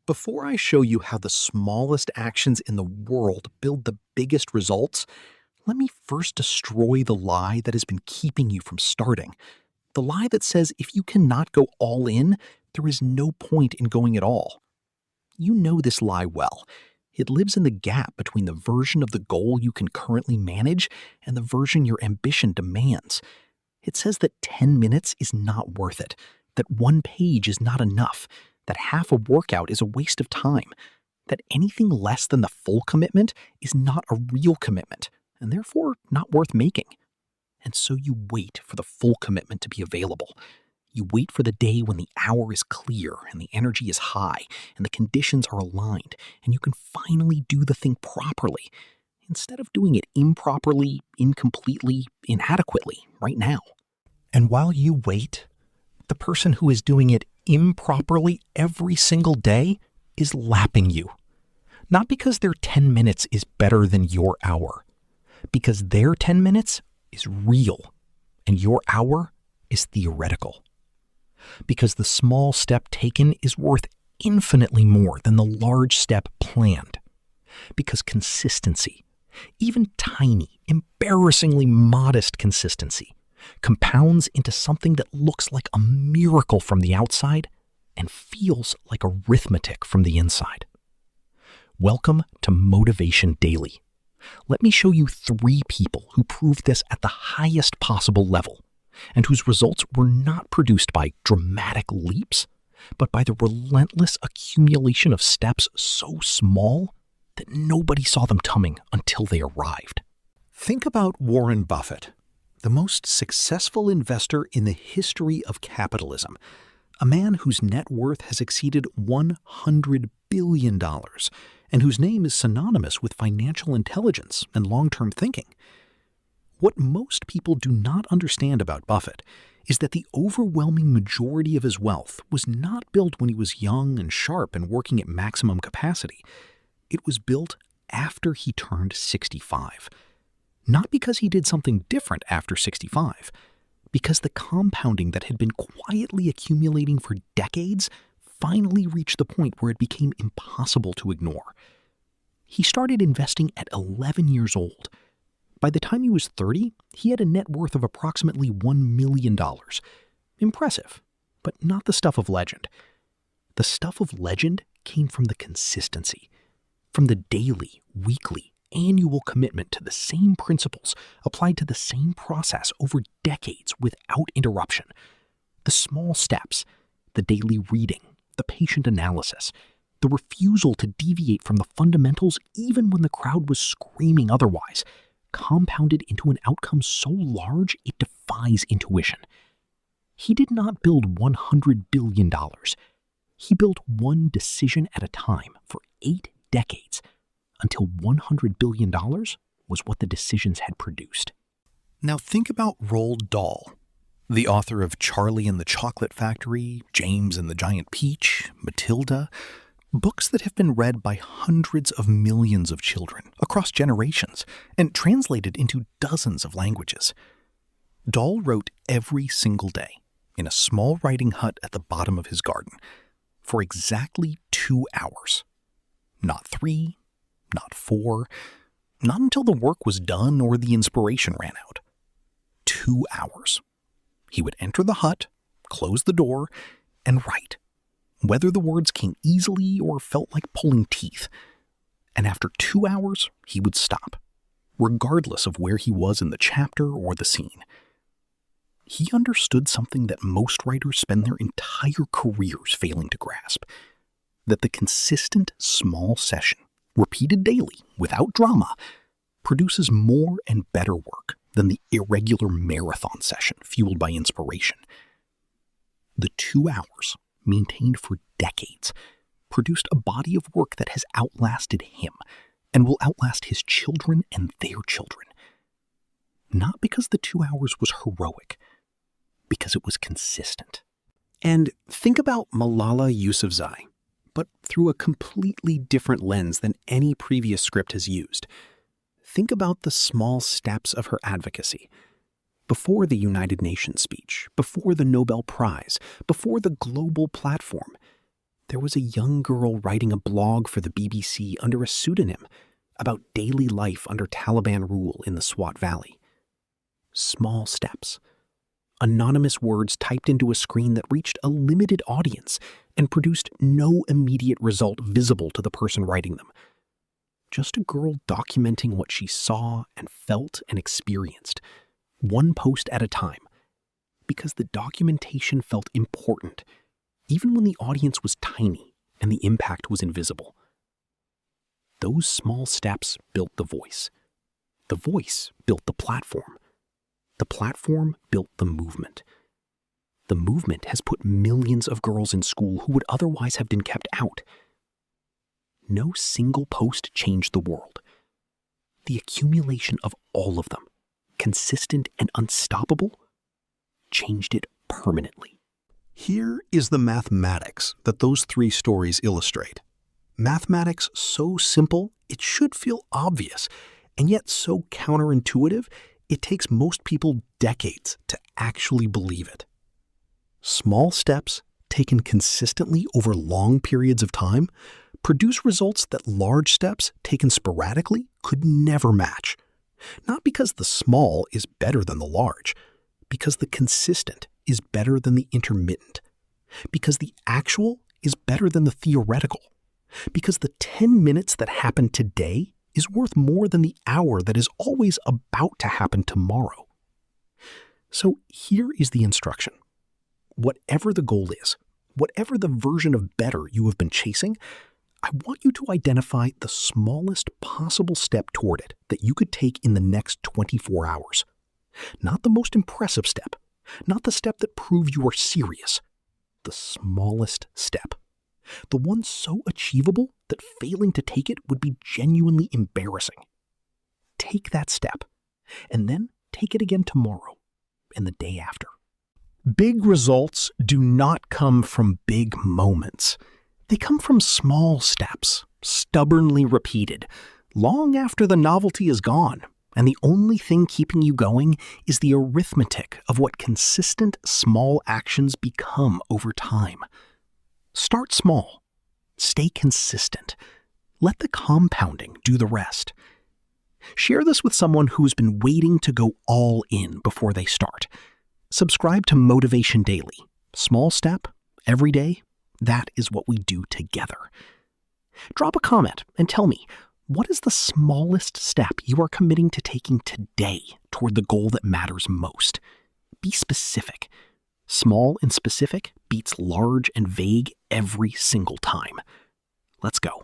Before I show you how the smallest actions in the world build the biggest results, let me first destroy the lie that has been keeping you from starting. The lie that says if you cannot go all in, there is no point in going at all. You know this lie well. It lives in the gap between the version of the goal you can currently manage and the version your ambition demands. It says that 10 minutes is not worth it, that one page is not enough, that half a workout is a waste of time, that anything less than the full commitment is not a real commitment, and therefore not worth making. And so you wait for the full commitment to be available. You wait for the day when the hour is clear and the energy is high and the conditions are aligned and you can finally do the thing properly, instead of doing it improperly, incompletely, inadequately right now. And while you wait, the person who is doing it improperly every single day is lapping you. Not because their 10 minutes is better than your hour, because their 10 minutes is real and your hour is theoretical. Because the small step taken is worth infinitely more than the large step planned. Because consistency, even tiny, embarrassingly modest consistency, compounds into something that looks like a miracle from the outside and feels like arithmetic from the inside. Welcome to Motivation Daily. Let me show you 3 people who proved this at the highest possible level, and whose results were not produced by dramatic leaps, but by the relentless accumulation of steps so small that nobody saw them coming until they arrived. Think about Warren Buffett, the most successful investor in the history of capitalism, a man whose net worth has exceeded $100 billion, and whose name is synonymous with financial intelligence and long-term thinking. What most people do not understand about Buffett is that the overwhelming majority of his wealth was not built when he was young and sharp and working at maximum capacity. It was built after he turned 65. Not because he did something different after 65, because the compounding that had been quietly accumulating for decades finally reached the point where it became impossible to ignore. He started investing at 11 years old. By the time he was 30, he had a net worth of approximately $1 million. Impressive, but not the stuff of legend. The stuff of legend came from the consistency, from the daily, weekly, annual commitment to the same principles applied to the same process over decades without interruption. The small steps, the daily reading, the patient analysis, the refusal to deviate from the fundamentals even when the crowd was screaming otherwise, compounded into an outcome so large it defies intuition. He did not build $100 billion. He built one decision at a time for 8 decades, until $100 billion was what the decisions had produced. Now think about Roald Dahl, the author of Charlie and the Chocolate Factory, James and the Giant Peach, Matilda, books that have been read by hundreds of millions of children across generations and translated into dozens of languages. Dahl wrote every single day in a small writing hut at the bottom of his garden for exactly 2 hours. Not 3, not 4, not until the work was done or the inspiration ran out. 2 hours. He would enter the hut, close the door, and write, whether the words came easily or felt like pulling teeth. And after 2 hours, he would stop, regardless of where he was in the chapter or the scene. He understood something that most writers spend their entire careers failing to grasp, that the consistent small session, repeated daily, without drama, produces more and better work than the irregular marathon session fueled by inspiration. The 2 hours, maintained for decades, produced a body of work that has outlasted him and will outlast his children and their children. Not because the 2 hours was heroic, because it was consistent. And think about Malala Yousafzai, but through a completely different lens than any previous script has used. Think about the small steps of her advocacy. Before the United Nations speech, before the Nobel Prize, before the global platform, There was a young girl writing a blog for the BBC under a pseudonym about daily life under Taliban rule in the Swat Valley. Small steps. Anonymous words typed into a screen that reached a limited audience and produced no immediate result visible to the person writing them. Just a girl documenting what she saw and felt and experienced, one post at a time, because the documentation felt important, even when the audience was tiny and the impact was invisible. Those small steps built the voice. The voice built the platform. The platform built the movement. The movement has put millions of girls in school who would otherwise have been kept out. No single post changed the world. The accumulation of all of them, consistent and unstoppable, changed it permanently. Here is the mathematics that those three stories illustrate. Mathematics so simple it should feel obvious, and yet so counterintuitive it takes most people decades to actually believe it. Small steps, taken consistently over long periods of time, produce results that large steps, taken sporadically, could never match. Not because the small is better than the large, because the consistent is better than the intermittent, because the actual is better than the theoretical, because the 10 minutes that happen today is worth more than the hour that is always about to happen tomorrow. So here is the instruction. Whatever the goal is, whatever the version of better you have been chasing, I want you to identify the smallest possible step toward it that you could take in the next 24 hours. Not the most impressive step, not the step that proves you are serious, the smallest step. The one so achievable that failing to take it would be genuinely embarrassing. Take that step, and then take it again tomorrow and the day after. Big results do not come from big moments. They come from small steps, stubbornly repeated, long after the novelty is gone, and the only thing keeping you going is the arithmetic of what consistent small actions become over time. Start small. Stay consistent. Let the compounding do the rest. Share this with someone who has been waiting to go all in before they start. Subscribe to Motivation Daily. Small step, every day, that is what we do together. Drop a comment and tell me, what is the smallest step you are committing to taking today toward the goal that matters most? Be specific. Small and specific beats large and vague every single time. Let's go.